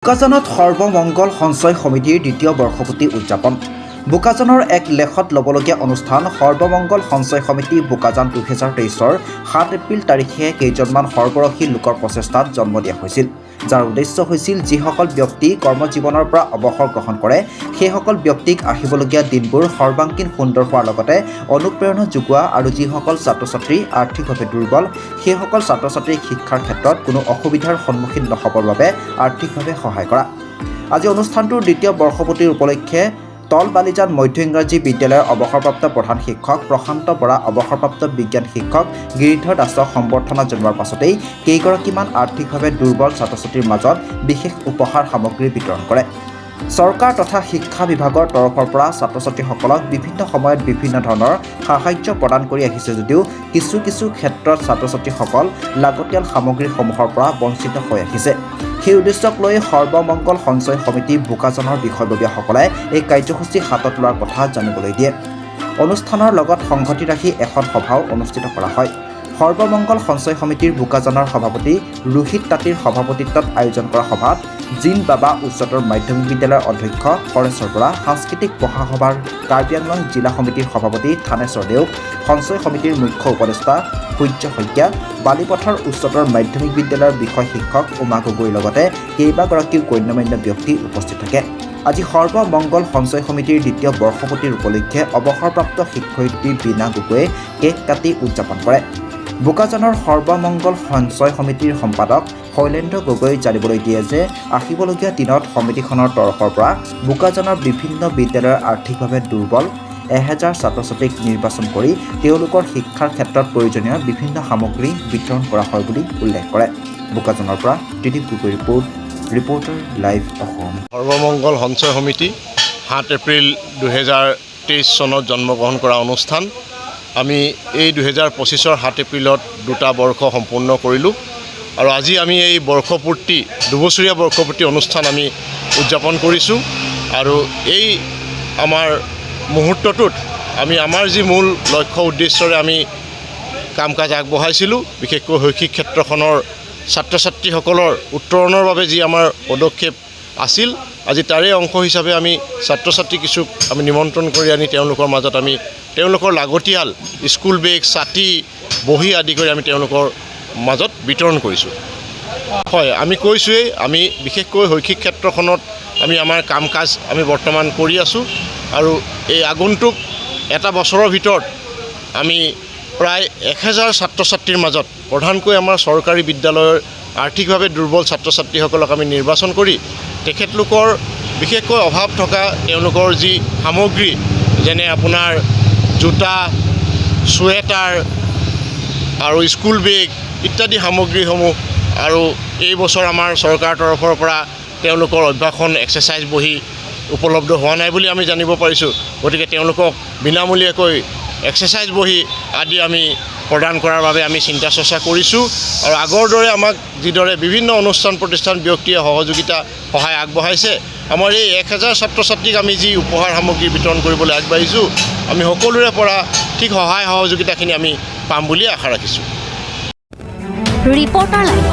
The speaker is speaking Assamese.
বোকাজানত সৰ্বমংগল সঞ্চয় সমিতিৰ দ্বিতীয় বৰ্ষপূৰ্তি উদযাপন। বোকাজানৰ এক লেখত ল'বলগীয়া অনুষ্ঠান সৰ্বমংগল সঞ্চয় সমিতি বোকাজান 2023-ৰ 7 এপ্ৰিল তাৰিখে কেইজনমান সৰ্বৰসী লোকৰ প্ৰচেষ্টাত জন্ম দিয়া হৈছিল, যাৰ উদ্দেশ্য হৈছিল যিসকল ব্যক্তি কৰ্মজীৱনৰ পৰা অৱসৰ গ্ৰহণ কৰে সেইসকল ব্যক্তিক আহিবলগীয়া দিনবোৰ সৰ্বাংগীন সুন্দৰ হোৱাৰ লগতে অনুপ্ৰেৰণা যোগোৱা আৰু যিসকল ছাত্ৰ-ছাত্ৰী আৰ্থিকভাৱে দুৰ্বল সেইসকল ছাত্ৰ-ছাত্ৰীক শিক্ষাৰ ক্ষেত্ৰত কোনো অসুবিধাৰ সন্মুখীন নহ'বৰ বাবে আৰ্থিকভাৱে সহায় কৰা। আজি অনুষ্ঠানটোৰ দ্বিতীয় বৰ্ষপূৰ্তিৰ উপলক্ষে তল বালিজান মধ্য ইংৰাজী বিদ্যালয়ৰ অৱসৰপ্ৰাপ্ত প্ৰধান শিক্ষক প্ৰশান্ত বৰা, অৱসৰপ্ৰাপ্ত বিজ্ঞান শিক্ষক গিৰিধৰ দাসক সম্বৰ্ধনা জনোৱাৰ পাছতেই কেইগৰাকীমান আৰ্থিকভাৱে দুৰ্বল ছাত্ৰ-ছাত্ৰীৰ মাজত বিশেষ উপহাৰ সামগ্ৰী বিতৰণ কৰে। চৰকাৰ তথা শিক্ষা বিভাগৰ তৰফৰ পৰা ছাত্ৰ-ছাত্ৰীসকলক বিভিন্ন সময়ত বিভিন্ন ধৰণৰ সাহায্য প্ৰদান কৰি আহিছে যদিও কিছু ক্ষেত্ৰত ছাত্ৰ-ছাত্ৰীসকল লাগতিয়াল সামগ্ৰীসমূহৰ পৰা বঞ্চিত হৈ আহিছে। সেই উদ্দেশ্যক লৈ সৰ্বমংগল সঞ্চয় সমিতি বোকাজানৰ বিষয়ববীয়াসকলে এই কাৰ্যসূচী হাতত লোৱাৰ কথা জানিবলৈ দিয়ে। অনুষ্ঠানৰ লগত সংগতি ৰাখি এখন সভাও অনুষ্ঠিত কৰা হয়। সৰ্বমংগল সঞ্চয় সমিতিৰ বোকাজানৰ সভাপতি ৰোহিত তাঁতীৰ সভাপতিত্বত আয়োজন কৰা সভাত জিন বাবা উচ্চতৰ মাধ্যমিক বিদ্যালয়ৰ অধ্যক্ষ পৰেশ্বৰ বৰা, সাংস্কৃতিক মহাসভাৰ কাৰ্বি আংলং জিলা সমিতিৰ সভাপতি থানেশ্বৰ দেউক, সঞ্চয় সমিতিৰ মুখ্য উপদেষ্টা সূৰ্য শইকীয়া, বালিপথাৰ উচ্চতৰ মাধ্যমিক বিদ্যালয়ৰ বিষয় শিক্ষক উমা গগৈৰ লগতে কেইবাগৰাকীও গণ্যমান্য ব্যক্তি উপস্থিত থাকে। আজি সৰ্বমংগল সঞ্চয় সমিতিৰ দ্বিতীয় বৰ্ষপূৰ্তিৰ উপলক্ষে অৱসৰপ্ৰাপ্ত শিক্ষয়িত্ৰী বীণা গগৈয়ে কেক কাটি উদযাপন কৰে। বোকাজানৰ সৰ্বমংগল সঞ্চয় সমিতিৰ সম্পাদক শৈলেন্দ্ৰ গগৈ জানিবলৈ দিয়ে যে আহিবলগীয়া দিনত সমিতিখনৰ তৰফৰ পৰা বোকাজানৰ বিভিন্ন বিদ্যালয়ৰ আৰ্থিকভাৱে দুৰ্বল 1000 ছাত্ৰ-ছাত্ৰীক নিৰ্বাচন কৰি তেওঁলোকৰ শিক্ষাৰ ক্ষেত্ৰত প্ৰয়োজনীয় বিভিন্ন সামগ্ৰী বিতৰণ কৰা হয় বুলি উল্লেখ কৰে। বোকাজানৰ পৰা ত্ৰিদীপ গগৈ ৰিপৰ্টাৰ লাইভ অসম। সৰ্বমংগল সঞ্চয় সমিতি 7 এপ্ৰিল 2023 চনত জন্মগ্ৰহণ কৰা অনুষ্ঠান। আমি এই 2025-ৰ 7 এপ্ৰিলত 2টা বৰ্ষ সম্পূৰ্ণ কৰিলোঁ আৰু আজি আমি এই দুবছৰীয়া বৰ্ষপূৰ্তি অনুষ্ঠান আমি উদযাপন কৰিছোঁ। আৰু এই আমাৰ মুহূৰ্তটোত আমি আমাৰ যি মূল লক্ষ্য উদ্দেশ্যৰে আমি কাম কাজ আগবঢ়াইছিলোঁ, বিশেষকৈ শৈক্ষিক ক্ষেত্ৰখনৰ ছাত্ৰ-ছাত্ৰীসকলৰ উত্তৰণৰ বাবে যি আমাৰ পদক্ষেপ আছিল, আজি তাৰে অংশ হিচাপে আমি ছাত্ৰ-ছাত্ৰী কিছুক আমি নিমন্ত্ৰণ কৰি আনি তেওঁলোকৰ মাজত আমি তেওঁলোকৰ লাগতিয়াল স্কুল বেগ, ছাতি, বহী আদি কৰি আমি তেওঁলোকৰ মাজত বিতৰণ কৰিছোঁ। হয়, আমি কৈছোঁৱেই, আমি বিশেষকৈ শৈক্ষিক ক্ষেত্ৰখনত আমি আমাৰ কাম কাজ আমি বৰ্তমান কৰি আছোঁ আৰু এই আগন্তুক এটা বছৰৰ ভিতৰত আমি প্ৰায় 1000 ছাত্ৰ-ছাত্ৰীৰ মাজত প্ৰধানকৈ আমাৰ চৰকাৰী বিদ্যালয়ৰ আৰ্থিকভাৱে দুৰ্বল ছাত্ৰ-ছাত্ৰীসকলক আমি নিৰ্বাচন কৰি তেখেতলোকৰ বিশেষকৈ অভাৱ থকা তেওঁলোকৰ যি সামগ্ৰী যেনে আপোনাৰ জোতা, চুৱেটাৰ আৰু স্কুল বেগ ইত্যাদি সামগ্ৰীসমূহ আৰু এই বছৰ আমাৰ চৰকাৰৰ তৰফৰ পৰা তেওঁলোকৰ অভ্যাসন এক্সাৰচাইজ বহি উপলব্ধ হোৱা নাই বুলি আমি জানিব পাৰিছোঁ। গতিকে তেওঁলোকক বিনামূলীয়াকৈ এক্সাৰচাইজ বহি আদি আমি প্ৰদান কৰাৰ বাবে আমি চিন্তা চৰ্চা কৰিছোঁ আৰু আগৰ দৰে আমাক যিদৰে বিভিন্ন অনুষ্ঠান প্ৰতিষ্ঠান ব্যক্তিয়ে সহায় আগবঢ়াইছে, আমাৰ এই 1000 ছাত্ৰ-ছাত্ৰীক আমি যি উপহাৰ সামগ্ৰী বিতৰণ কৰিবলৈ আগবাঢ়িছোঁ, আমি সকলোৰে পৰা ঠিক সহায় সহযোগিতাখিনি আমি পাম বুলি আশা ৰাখিছোঁ। Reporter live.